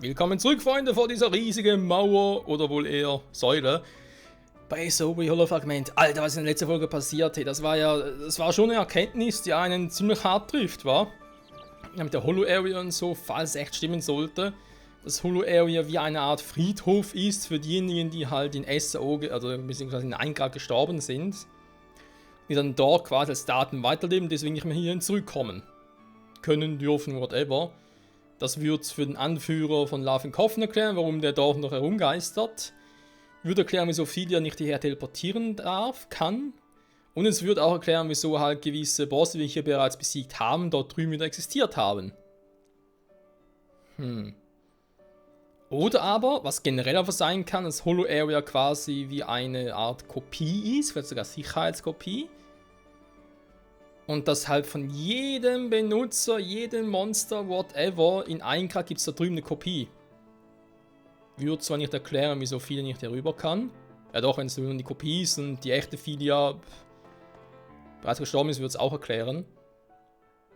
Willkommen zurück, Freunde, vor dieser riesigen Mauer oder wohl eher Säule bei Sobri Holo-Fragment. Alter, was in der letzten Folge passiert, hey, das war schon eine Erkenntnis, die einen ziemlich hart trifft, wa? Ja, mit der Holo-Area und so, falls es echt stimmen sollte, dass Holo-Area wie eine Art Friedhof ist für diejenigen, die halt in SAO, also beziehungsweise in Eintrag gestorben sind, die dann dort quasi als Daten weiterleben, deswegen nicht mehr hierhin zurückkommen können, dürfen, whatever. Das wird für den Anführer von Laughing Coffin erklären, warum der dort noch herumgeistert. Würde erklären, wieso Filia nicht hierher teleportieren kann. Und es wird auch erklären, wieso halt gewisse Bosse, die wir hier bereits besiegt haben, dort drüben wieder existiert haben. Oder aber, was generell einfach sein kann, dass Holo Area quasi wie eine Art Kopie ist, vielleicht sogar Sicherheitskopie. Und dass halt von jedem Benutzer, jedem Monster, whatever, in Eintrag gibt es da drüben eine Kopie. Würde zwar nicht erklären, wieso Filia nicht herüber kann. Ja doch, wenn es nur die Kopie ist und die echte Filia bereits gestorben ist, würde es auch erklären.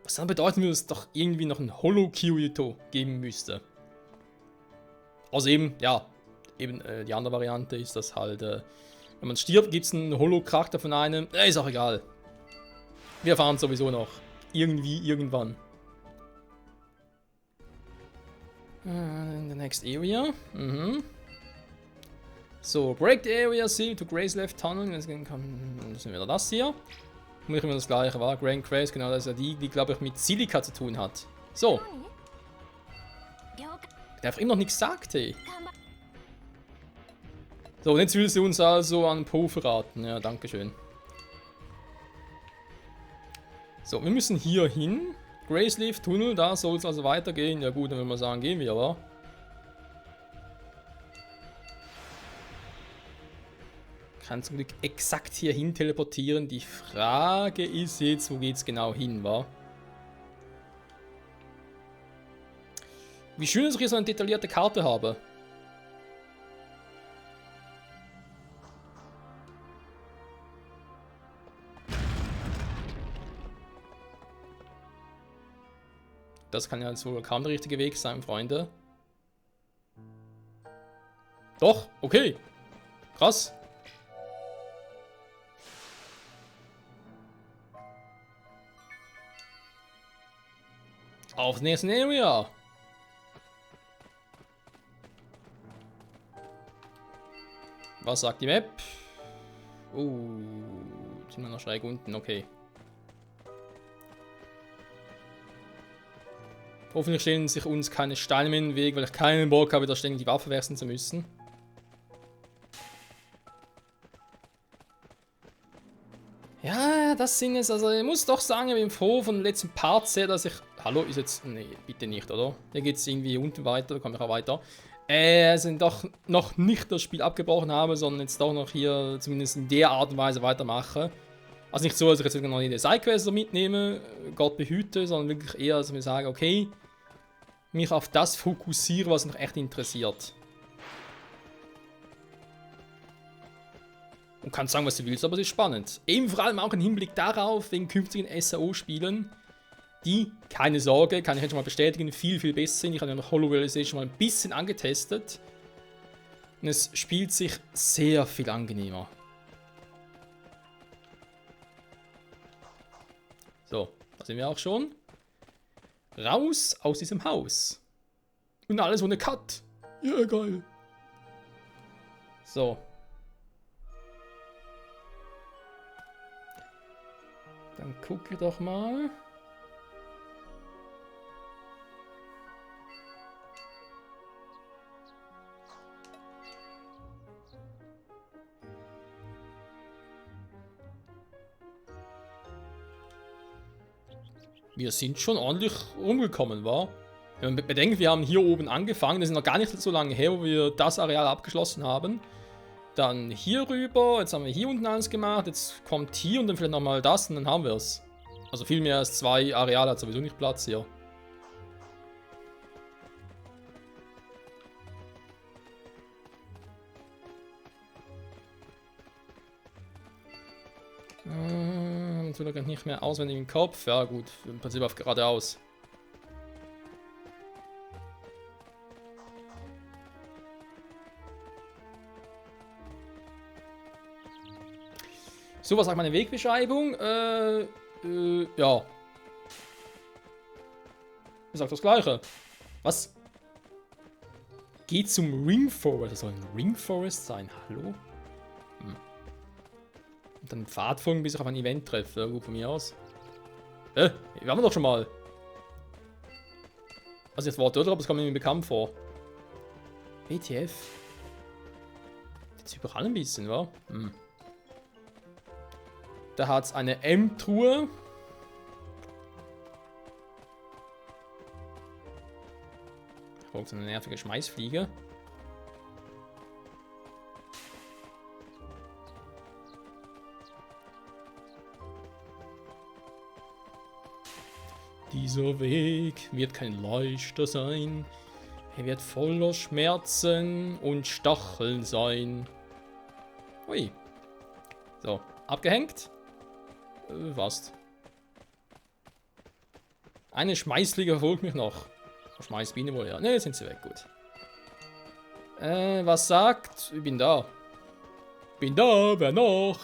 Was dann bedeuten würde, dass es doch irgendwie noch ein Holo-Kirito geben müsste. Also eben, ja, die andere Variante ist, dass halt, wenn man stirbt, gibt es einen Holo-Charakter von einem. Ist auch egal. Wir erfahren sowieso noch. Irgendwie, irgendwann. In the next area. So, break the area, seal to Gray's left tunnel. Das sind wieder das hier. Und ich immer das gleiche, war Grand Grace, genau, das ist ja die glaube ich mit Silica zu tun hat. So. Der einfach immer noch nichts sagt, ey. So, und jetzt will sie uns also an Po verraten. Ja, dankeschön. So, wir müssen hier hin. Graceleaf Tunnel, da soll es also weitergehen. Ja gut, dann würde man sagen, gehen wir aber. Kann zum Glück exakt hier hin teleportieren. Die Frage ist jetzt, wo geht es genau hin, wa? Wie schön, dass ich hier so eine detaillierte Karte habe. Das kann ja jetzt wohl kaum der richtige Weg sein, Freunde. Doch, okay. Krass. Auf nächsten Area. Was sagt die Map? Sind wir noch schräg unten, okay. Hoffentlich stellen sich uns keine Steine mehr in den Weg, weil ich keinen Bock habe, da ständig die Waffe wechseln zu müssen. Ja, das sind es. Also ich muss doch sagen, ich bin froh von dem letzten Part sehr, dass ich... Hallo, ist jetzt... Nee, bitte nicht, oder? Hier geht es irgendwie unten weiter, da komme ich auch weiter. Sind doch noch nicht das Spiel abgebrochen habe, sondern jetzt doch noch hier zumindest in der Art und Weise weitermache. Also nicht so, dass ich jetzt noch jede Sidequest mitnehme, Gott behüte, sondern wirklich eher, dass ich mir sage, okay, mich auf das fokussiere, was mich echt interessiert. Und kannst sagen, was du willst, aber es ist spannend. Eben vor allem auch im Hinblick darauf, wegen künftigen SAO-Spielen, die, keine Sorge, kann ich jetzt schon mal bestätigen, viel, viel besser sind. Ich habe ja noch Holo Realization mal ein bisschen angetestet. Und es spielt sich sehr viel angenehmer. So, da sind wir auch schon. Raus aus diesem Haus. Und alles ohne Cut. Ja, geil. So. Dann gucke ich doch mal. Wir sind schon ordentlich rumgekommen, wa? Wenn man bedenkt, wir haben hier oben angefangen, das ist noch gar nicht so lange her, wo wir das Areal abgeschlossen haben. Dann hier rüber, jetzt haben wir hier unten eins gemacht, jetzt kommt hier und dann vielleicht nochmal das und dann haben wir es. Also viel mehr als 2 Areale hat sowieso nicht Platz hier. Natürlich nicht mehr auswendig im Kopf. Ja gut, im Prinzip auf geradeaus. So, was sagt meine Wegbeschreibung? Ja. Er sagt das Gleiche. Was? Geht zum Ring Forest. Das soll ein Ring Forest sein. Hallo? Und dann Pfad folgen, bis ich auf ein Event treffe. Ja, gut von mir aus. Wir haben doch schon mal. Also jetzt warte, oder? Aber es kommt mir bekannt vor. WTF? Jetzt überall ein bisschen, wa? Da hat es eine M-Truhe. Folgt so eine nervige Schmeißfliege. Dieser Weg wird kein leichter sein. Er wird voller Schmerzen und Stacheln sein. Ui. So, abgehängt. Fast. Eine Schmeißfliege verfolgt mich noch. Schmeißbiene wohl, ja. Ne, jetzt sind sie weg, gut. Was sagt? Ich bin da. Bin da, wer noch?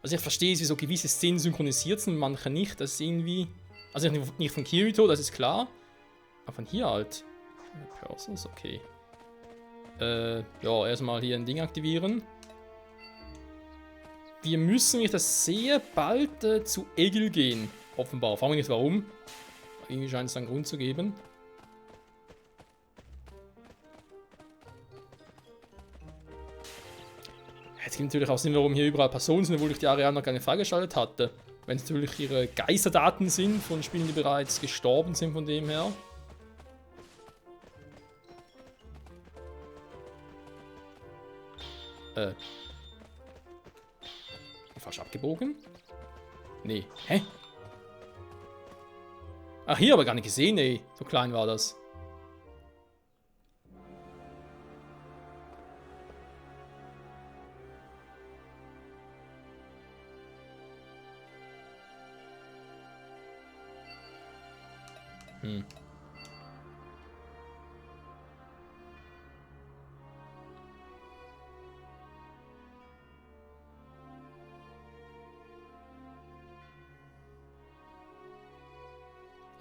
Also ich verstehe, wieso gewisse Szenen synchronisiert sind, manche nicht. Das ist irgendwie... Also nicht von Kirito, das ist klar. Aber von hier halt. Persons, okay. Ja, erstmal hier ein Ding aktivieren. Wir müssen, wenn ich das sehe, bald zu Egil gehen. Offenbar. Fragen wir nicht warum. Irgendwie scheint es einen Grund zu geben. Jetzt gibt natürlich auch Sinn, warum hier überall Personen sind, obwohl ich die Areale noch gar nicht freigeschaltet hatte. Wenn es natürlich ihre Geisterdaten sind von Spielen, die bereits gestorben sind von dem her. Falsch abgebogen? Nee. Hä? Ach, hier aber gar nicht gesehen, ey. So klein war das.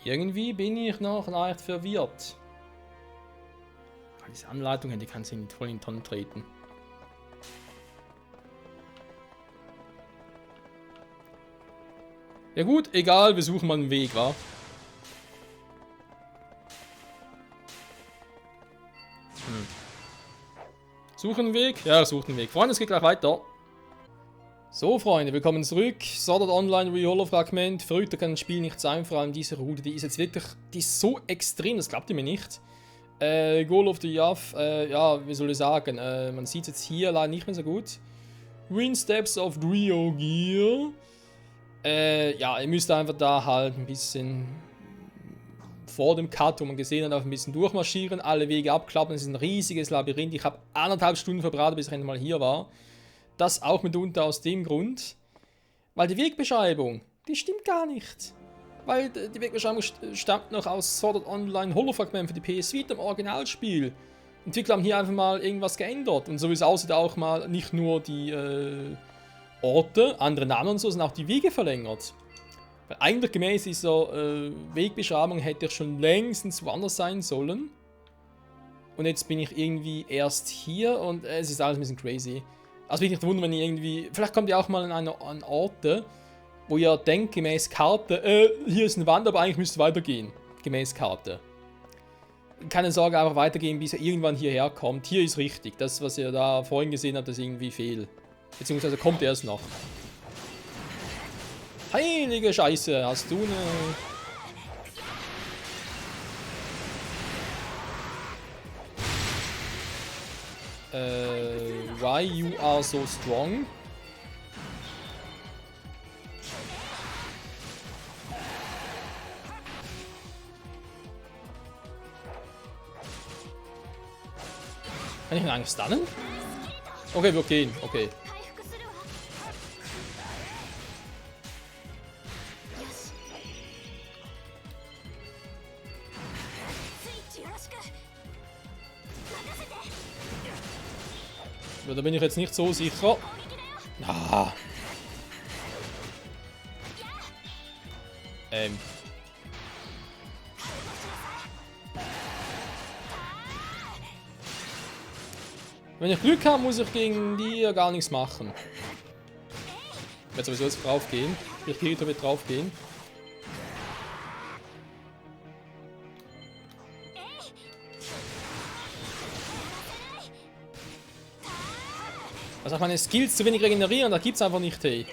Irgendwie bin ich noch leicht verwirrt. Diese Anleitung, die kann sie nicht voll in den Tonnen treten. Ja gut, egal, wir suchen mal einen Weg, wa? Suchen einen Weg? Ja, sucht einen Weg. Freunde, es geht gleich weiter. So, Freunde, willkommen zurück. Sword Art Online Re-Holo Fragment. Verrückter kann das Spiel nicht sein, vor allem diese Route, die ist jetzt wirklich, die ist so extrem, das glaubt ihr mir nicht. Goal of the Yav, ja, wie soll ich sagen, man sieht es jetzt hier leider nicht mehr so gut. Green Steps of Rio Gear. Ja, ihr müsst einfach da halt ein bisschen vor dem Cut, wo man gesehen hat, auf ein bisschen durchmarschieren, alle Wege abklappen, es ist ein riesiges Labyrinth. Ich habe 1,5 Stunden verbraten, bis ich endlich mal hier war. Das auch mitunter aus dem Grund, weil die Wegbeschreibung, die stimmt gar nicht. Weil die Wegbeschreibung stammt noch aus Sword Art Online Holo-Fragment für die PS Vita im Originalspiel. Entwickler haben hier einfach mal irgendwas geändert. Und so wie es aussieht, auch mal nicht nur die Orte, andere Namen und so, sondern auch die Wege verlängert. Weil eigentlich gemäß dieser Wegbeschreibung hätte ich schon längstens woanders sein sollen. Und jetzt bin ich irgendwie erst hier und es ist alles ein bisschen crazy. Also bin ich nicht wundern, wenn ihr irgendwie... Vielleicht kommt ihr auch mal an Orte, wo ihr denkt, gemäß Karte, hier ist eine Wand, aber eigentlich müsst ihr weitergehen. Gemäß Karte. Keine Sorge, einfach weitergehen, bis ihr irgendwann hierher kommt. Hier ist richtig. Das, was ihr da vorhin gesehen habt, ist irgendwie fehl. Beziehungsweise kommt erst noch. Heilige Scheiße, hast du eine... Why you are so strong? Kann ich ihn eigentlich stunnen? Okay, wir gehen. Okay. Ja, da bin ich jetzt nicht so sicher. Ah. Wenn ich Glück habe, muss ich gegen die gar nichts machen. Ich werde sowieso jetzt draufgehen. Kirito wird draufgehen. Also meine Skills zu wenig regenerieren, da gibt's einfach nicht, hey.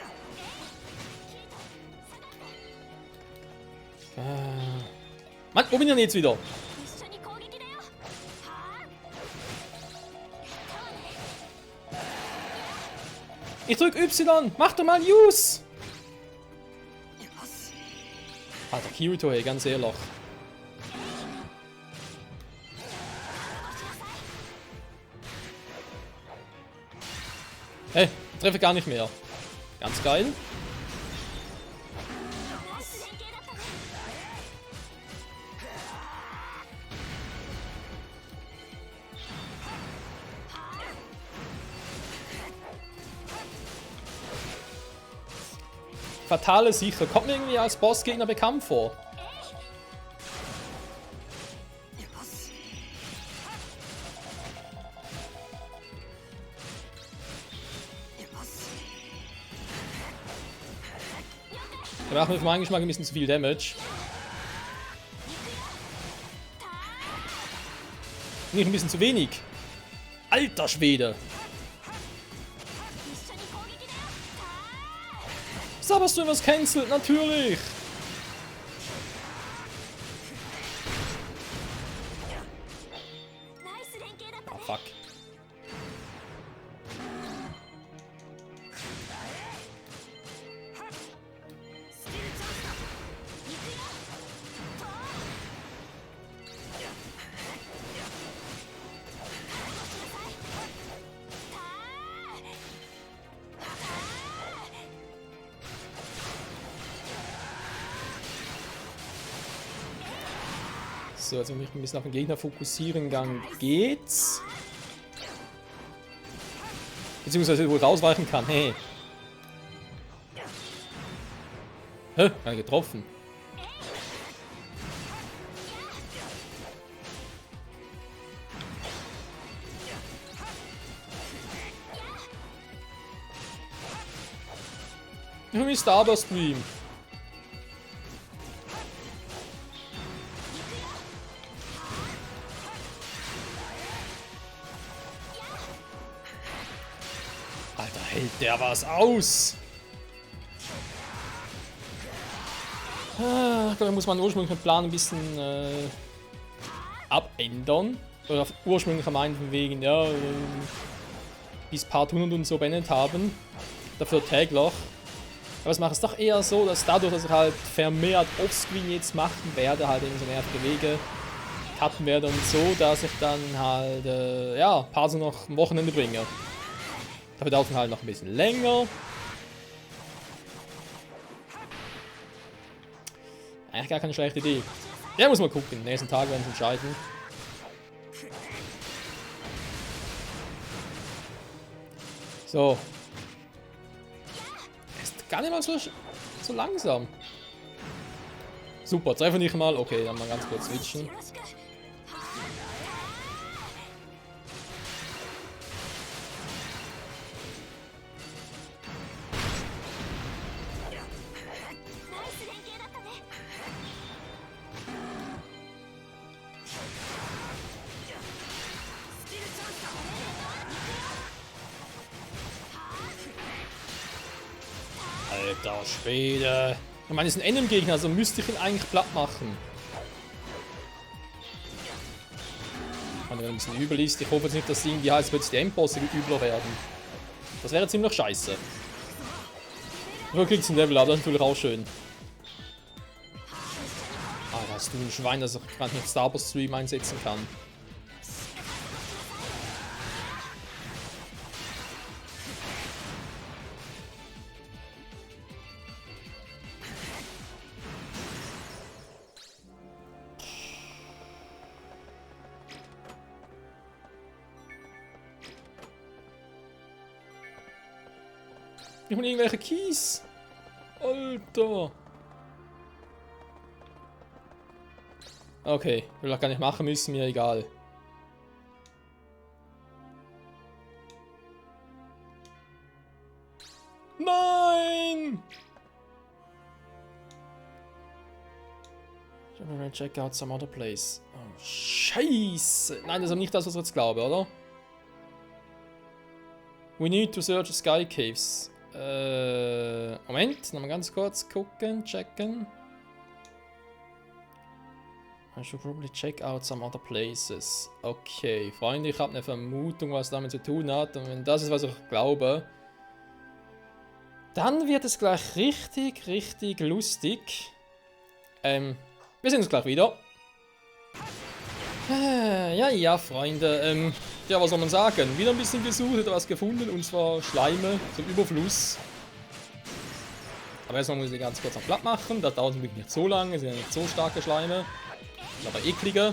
Mann, wo bin ich denn jetzt wieder? Ich drück Y, mach doch mal Use! Alter, Kirito, hey, ganz ehrlich. Hey, treffe gar nicht mehr. Ganz geil. Fatale Sicher. Kommt mir irgendwie als Bossgegner bekannt vor. Der macht mir für meinen Geschmack ein bisschen zu viel Damage. Nicht ein bisschen zu wenig. Alter Schwede. Sabberst du was cancelt? Natürlich. Oh, fuck. So, jetzt muss ich mich ein bisschen auf den Gegner fokussieren. Dann geht's. Beziehungsweise wohl rausweichen kann. Hey. Hä? Gar nicht getroffen. Ich will Starburst-Stream. Alter, hält der was aus? Ich glaube, da muss man ursprünglichen Plan ein bisschen abändern. Oder ursprünglich am einen von wegen, ja, bis Part 100 und so beendet haben. Dafür täglich. Aber ich mache es doch eher so, dass dadurch, dass ich halt vermehrt Offscreen jetzt machen werde, halt in so nervige Wege cutten werde und so, dass ich dann halt, ja, Parts noch am Wochenende bringe. Dafür dauert es halt noch ein bisschen länger. Eigentlich gar keine schlechte Idee. Ja, muss mal gucken. In den nächsten Tagen werden wir entscheiden. So. Ist gar nicht mal so langsam. Super, treffe nicht mal. Okay, dann mal ganz kurz switchen. Alter Schwede. Ich meine, das ist ein Endgegner, also müsste ich ihn eigentlich platt machen. Wenn er ein bisschen übel ist. Ich hoffe jetzt nicht, dass irgendwie heißt, plötzlich die Endbosse übler werden. Das wäre ziemlich scheiße. Wirklich zum Level up, das ist natürlich auch schön. Ah, da hast du ein Schwein, das ich gerade nicht Starburst Stream einsetzen kann. Ich will irgendwelche Keys. Alter. Okay, will ich gar nicht machen müssen, mir egal. Nein! Ich will check out some other place. Oh, Scheiße! Nein, das ist nicht das, was ich jetzt glaube, oder? We need to search Sky Caves. Moment, nochmal ganz kurz gucken, checken. I should probably check out some other places. Okay, Freunde, ich habe eine Vermutung, was damit zu tun hat. Und wenn das ist, was ich glaube, dann wird es gleich richtig lustig. Wir sehen uns gleich wieder. Ja, Freunde. Ja, was soll man sagen? Wieder ein bisschen gesucht, etwas gefunden, und zwar Schleime zum Überfluss. Aber erstmal muss ich die ganz kurz noch platt machen. Das dauert nämlich nicht so lange, es sind ja nicht so starke Schleime. Aber eklige.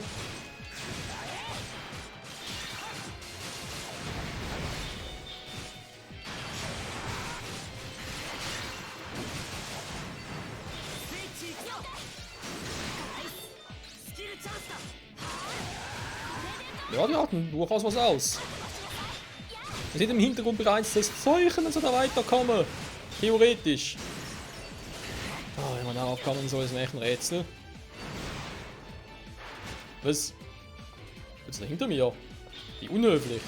Ja, die hatten durchaus was aus. Man sieht im Hintergrund bereits das Zeichen, dass wir da weiterkommen. Theoretisch. Oh, wenn man darauf kommen soll, ist ein echt ein Rätsel. Was? Jetzt da hinter mir? Wie unhöflich.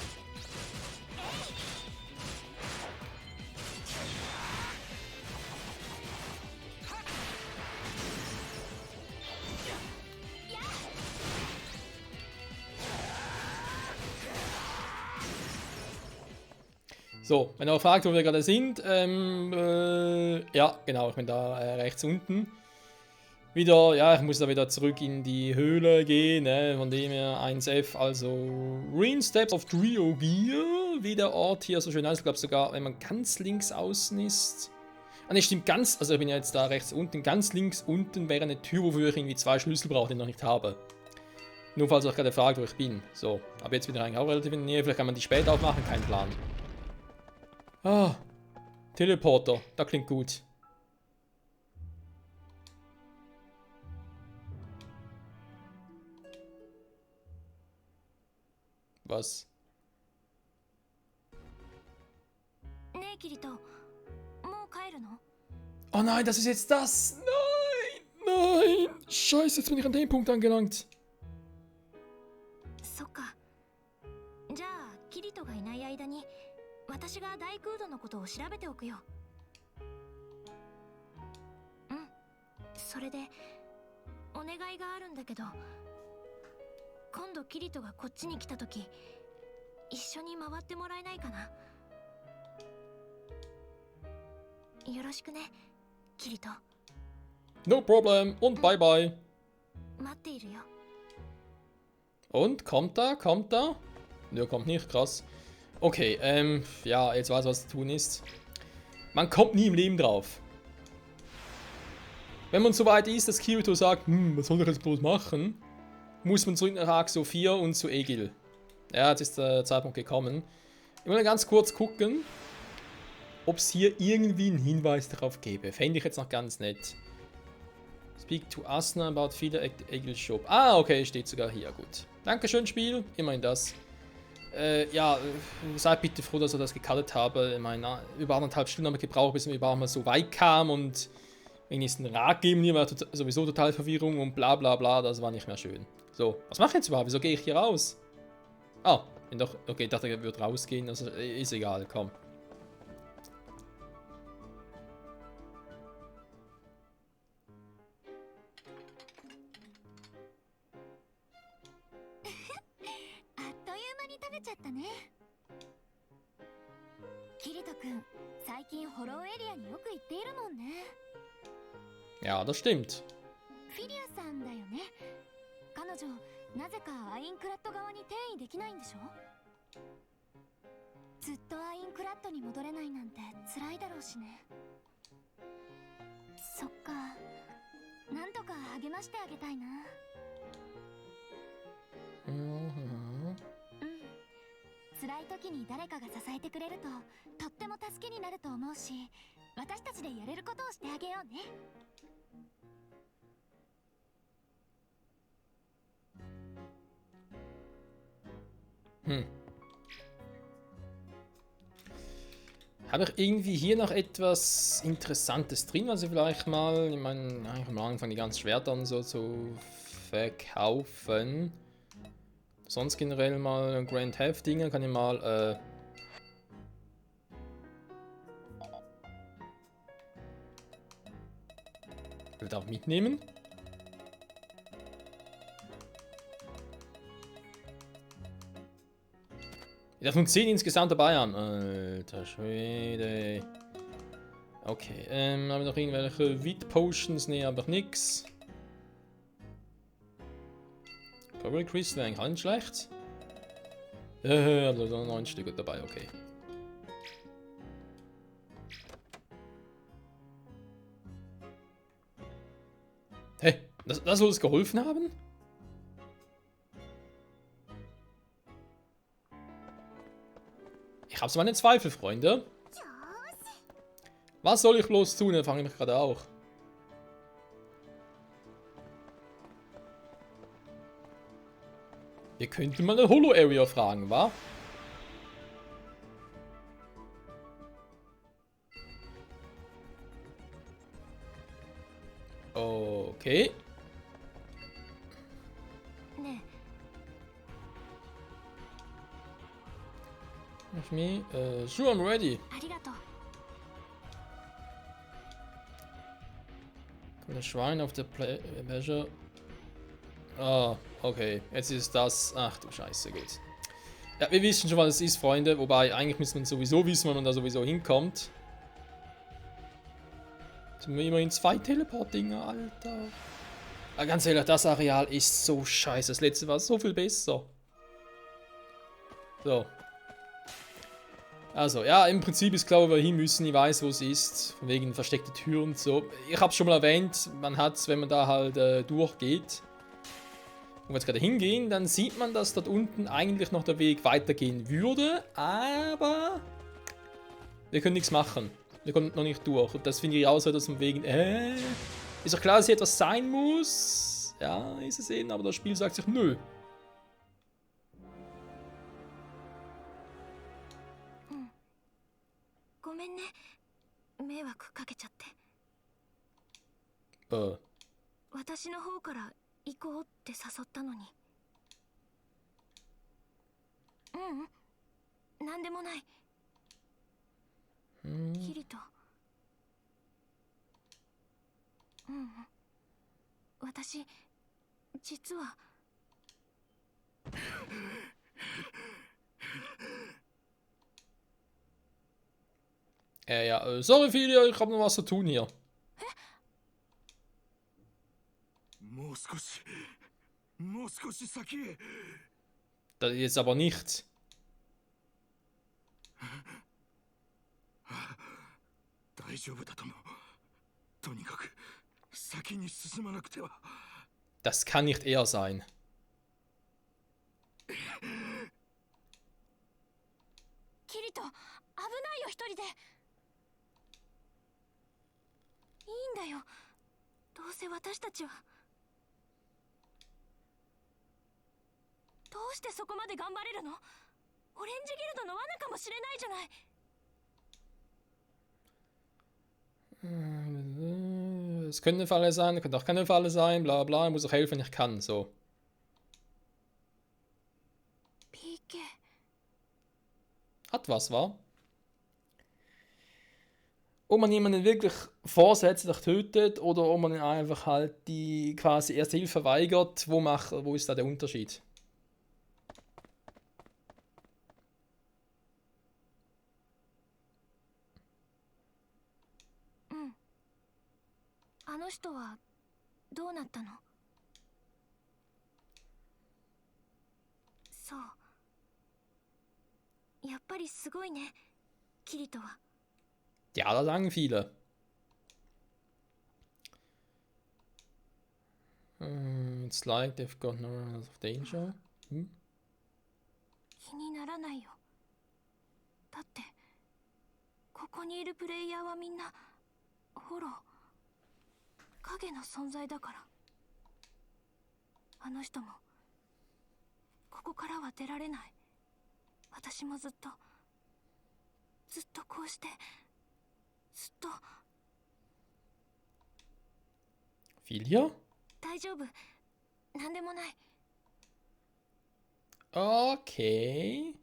So, wenn ihr fragt, wo wir gerade sind, ja, genau, ich bin da rechts unten. Wieder, ja, ich muss da wieder zurück in die Höhle gehen, ne? Von dem her 1F, also Ruin Steps of Driogear, wie der Ort hier so schön heißt. Ich glaube sogar, wenn man ganz links außen ist. Ah ne, stimmt, also ich bin ja jetzt da rechts unten, ganz links unten wäre eine Tür, wofür ich irgendwie 2 Schlüssel brauche, die ich noch nicht habe. Nur falls ihr euch gerade fragt, wo ich bin. So, aber jetzt bin ich eigentlich auch relativ in der Nähe, vielleicht kann man die später aufmachen, kein Plan. Ah, Teleporter, das klingt gut. Was? Oh nein, das ist jetzt das! Nein! Scheiße, jetzt bin ich an dem Punkt angelangt. No problem und bye bye. Und, kommt da? Nö, kommt nicht, krass. Okay, ja, jetzt weiß ich, was zu tun ist. Man kommt nie im Leben drauf. Wenn man so weit ist, dass Kirito sagt, was soll ich jetzt bloß machen, muss man zurück nach Arc 4 und zu Egil. Ja, jetzt ist der Zeitpunkt gekommen. Ich will ganz kurz gucken, ob es hier irgendwie einen Hinweis darauf gäbe. Fände ich jetzt noch ganz nett. Speak to Asuna about Feeder Egil Shop. Ah, okay, steht sogar hier, gut. Dankeschön, Spiel, immerhin das. Ja, seid bitte froh, dass ich das gecuttet habe. Ich meine, über 1,5 Stunden haben wir gebraucht, bis wir überhaupt mal so weit kamen und wenigstens einen Rat geben. Hier war sowieso total Verwirrung und bla bla bla, das war nicht mehr schön. So, was mache ich jetzt überhaupt? Wieso gehe ich hier raus? Ah, bin doch, okay, ich dachte, er würde rausgehen, also ist egal, komm. 食べちゃったね。キリト君、最近ホローエリアによく行っているもんね。Ja, das stimmt. フィリアさんだよね。彼女、なぜかアインクラッド側に転移できないんでしょ？ずっとアインクラッドに戻れないなんて辛いだろうしね。そっか、なんとか励ましてあげたいな。辛い時に誰かが支えてくれるととっても助けになると思うし、私たちでやれることをしてあげようね。Habe ich irgendwie hier noch etwas Interessantes drin, was ich vielleicht mal, ich meine, eigentlich am Anfang die ganzen Schwerter und so zu verkaufen. Sonst generell mal Grand Theft Dinge kann ich mal will auch mitnehmen. Ich darf nun 10 insgesamt dabei haben. Alter Schwede. Okay, haben wir noch irgendwelche Wheat Potions? Ne, habe ich nix. Probably Crystal wäre eigentlich auch nicht schlecht. Aber da 9 Stück dabei, okay. Hey, das soll es geholfen haben? Ich habe so meine Zweifel, Freunde. Was soll ich bloß tun? Da fange ich gerade auch. Wir könnten mal eine Holo-Area fragen, wa? Okay. With me? Sure, I'm ready. The Shrine of the Pleasure. Ah, okay. Jetzt ist das. Ach du Scheiße, gut. Ja, wir wissen schon, was es ist, Freunde. Wobei, eigentlich müsste man sowieso wissen, wann man da sowieso hinkommt. Jetzt haben wir immerhin 2 Teleport-Dinger, Alter. Aber ganz ehrlich, das Areal ist so scheiße. Das letzte war so viel besser. So. Also, ja, im Prinzip ist klar, wo wir hin müssen. Ich weiß, wo es ist. Von wegen versteckte Türen und so. Ich habe es schon mal erwähnt, man hat es, wenn man da halt durchgeht. Und wenn wir jetzt gerade hingehen, dann sieht man, dass dort unten eigentlich noch der Weg weitergehen würde. Aber wir können nichts machen. Wir kommen noch nicht durch. Und das finde ich auch so, dass man wegen... ist doch klar, dass hier etwas sein muss. Ja, ist es eben, aber das Spiel sagt sich nö. Äh. 私の方から行こうって誘ったのに。なんでもない。キリト。私、実は。Ja, sorry Filia, ich habe noch was zu tun hier. Das ist jetzt aber nicht. Das kann nicht er sein. Kirito, 危ないよ一人で。いいんだよ。どうせ私たちは。どうしてそこまで頑張れるの？オレンジギルドの罠かもしれないじゃない。Es könnte eine Falle sein, könnte auch keine Falle sein, bla bla, ich muss auch helfen, wenn ich kann, so. PK. Hat was, wa? Ob man jemanden wirklich vorsätzlich tötet oder ob man ihn einfach halt die quasi Erste Hilfe verweigert, wo ist da der Unterschied? あの人はどうなったの？そう、やっぱりすごいね、キリトは。Ja, das sagen viele. It's like they've got no one of danger. Hm? 気にならないよ。だってここにいるプレイヤーはみんなホロー、影の存在だから。あの人もここからは出られない。私もずっとこうしてずっと。Filia? 大丈夫、なんでもない。 Okay.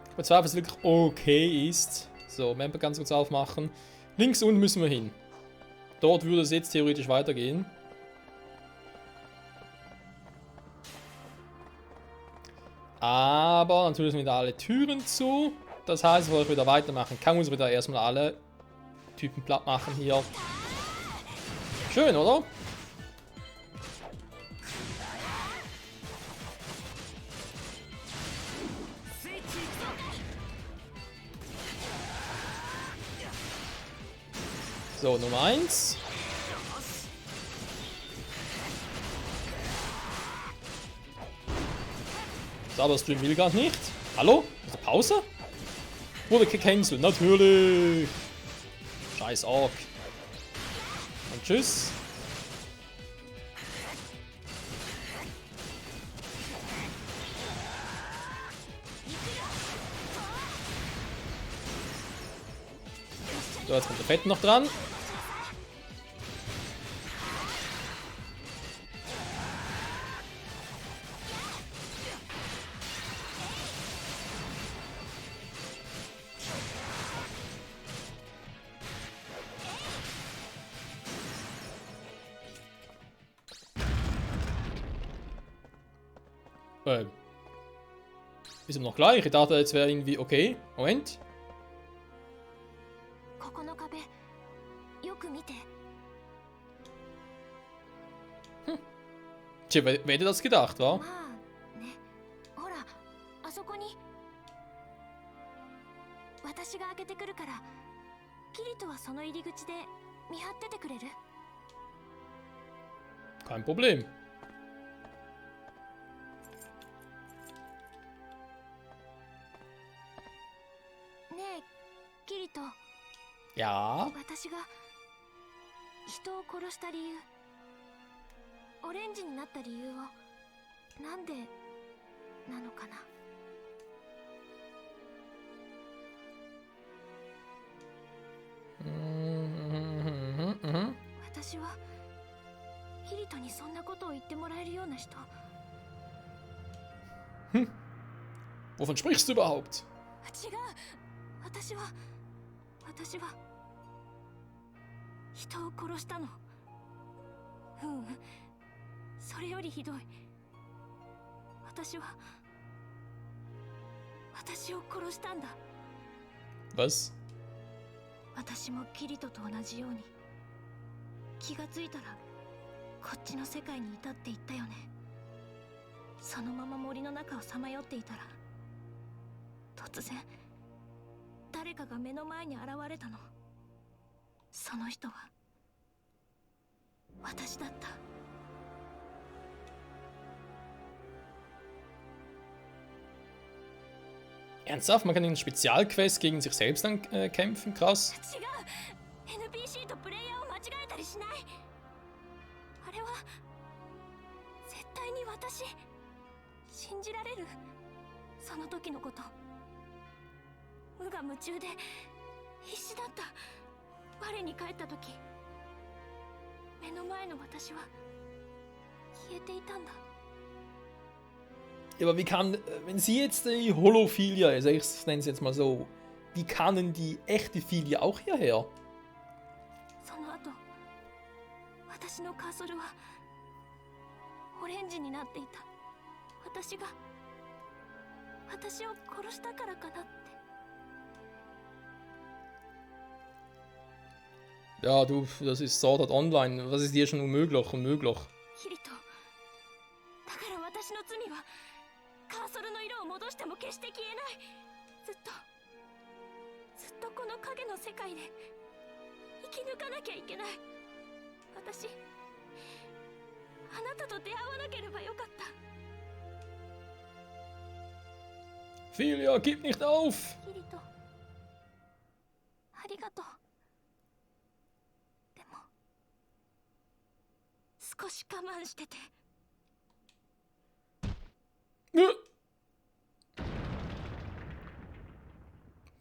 Ich bezweifle, dass es wirklich okay ist. So, Map ganz kurz aufmachen. Links unten müssen wir hin. Dort würde es jetzt theoretisch weitergehen. Aber natürlich sind wieder alle Türen zu. Das heißt, bevor ich wieder weitermachen kann, muss ich wieder erstmal alle Typen platt machen hier. Schön, oder? So, Nummer 1. So, aber Stream will gar nicht. Hallo? Ist eine Pause? Wurde gecancelt, natürlich. Scheiß Ork. Und tschüss. So, jetzt kommt der Fett noch dran. Ist immer noch gleich. Ich dachte, jetzt wäre irgendwie okay. Moment. ここの壁よく見て。 Tja, wer hätte das gedacht, wa? まあね、ほらあそこに。私が開けてくるからキリトはその入り口で見張っててくれる？ Kein Problem. ねえキリト。 Ja. 私が人を殺した理由、オレンジになった理由をなんでなのかな。私はキリトにそんなことを言ってもらえるような人。 Wovon sprichst du überhaupt? 違う、私は人を殺したの。それよりひどい。私を殺したんだ。 Was? 私もキリトと同じように気がついたらこっちの世界に至っていったよね。そのまま森の中をさまよっていたら突然誰かが目の前に現れたの。その人は私だった。 Ernsthaft? Man kann in einer Spezialquest gegen sich selbst dann kämpfen? Krass. 違う、 NPC とプレイヤーを間違えたりしない。あれは絶対に私。信じられる？その時のこと。無我夢中で必死だった。我に返った時目の前の私は消えていたんだ。 Ja, aber wie kann, wenn sie jetzt die Holophilia ist, ich nenne es jetzt mal so, wie kamen die echte Filia auch hierher? その後私のカーソルはオレンジになっていた。私が私を殺したからかなって。Ja, du, das ist Sword Art Online. Was ist dir schon unmöglich? Unmöglich. キリト、だから私の罪はカーソルの色を戻しても決して消えない。ずっとこの影の世界で生き抜かなきゃいけない。私、あなたと出会わなければよかった。 Filia, gib nicht auf! キリト、ありがとう。でも、少し我慢してて。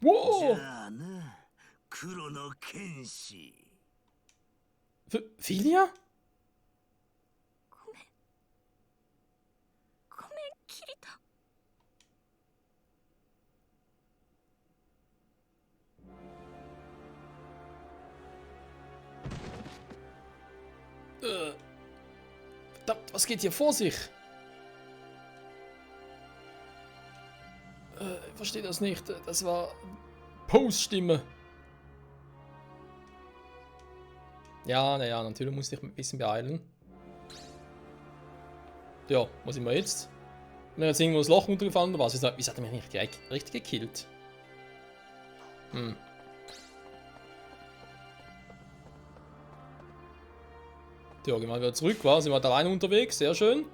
Wow! じゃあな、黒の剣士。Filia? ごめん、キリト。 Verdammt, was geht hier vor sich? Ich verstehe das nicht. Das war Post-Stimme. Ja, naja, natürlich muss ich mich ein bisschen beeilen. Ja, wo sind wir jetzt? Bin ich jetzt irgendwo ins Loch runtergefallen oder was? Wieso hat er mich nicht direkt richtig gekillt? Hm. Ja, gehen wir wieder zurück, war? Sind wir da alleine unterwegs? Sehr schön.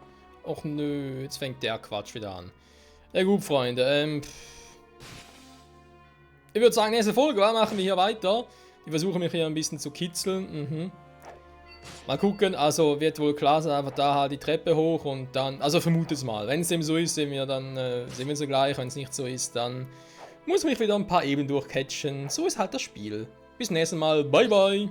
Och nö, jetzt fängt der Quatsch wieder an. Ja gut, Freunde, ich würde sagen, nächste Folge, machen wir hier weiter. Ich versuche mich hier ein bisschen zu kitzeln. Mal gucken, also wird wohl klar sein, einfach da halt die Treppe hoch und dann, also vermute es mal. Wenn es dem so ist, sehen wir es gleich. Wenn es nicht so ist, dann muss ich mich wieder ein paar Ebenen durchcatchen. So ist halt das Spiel. Bis nächstes Mal, bye bye.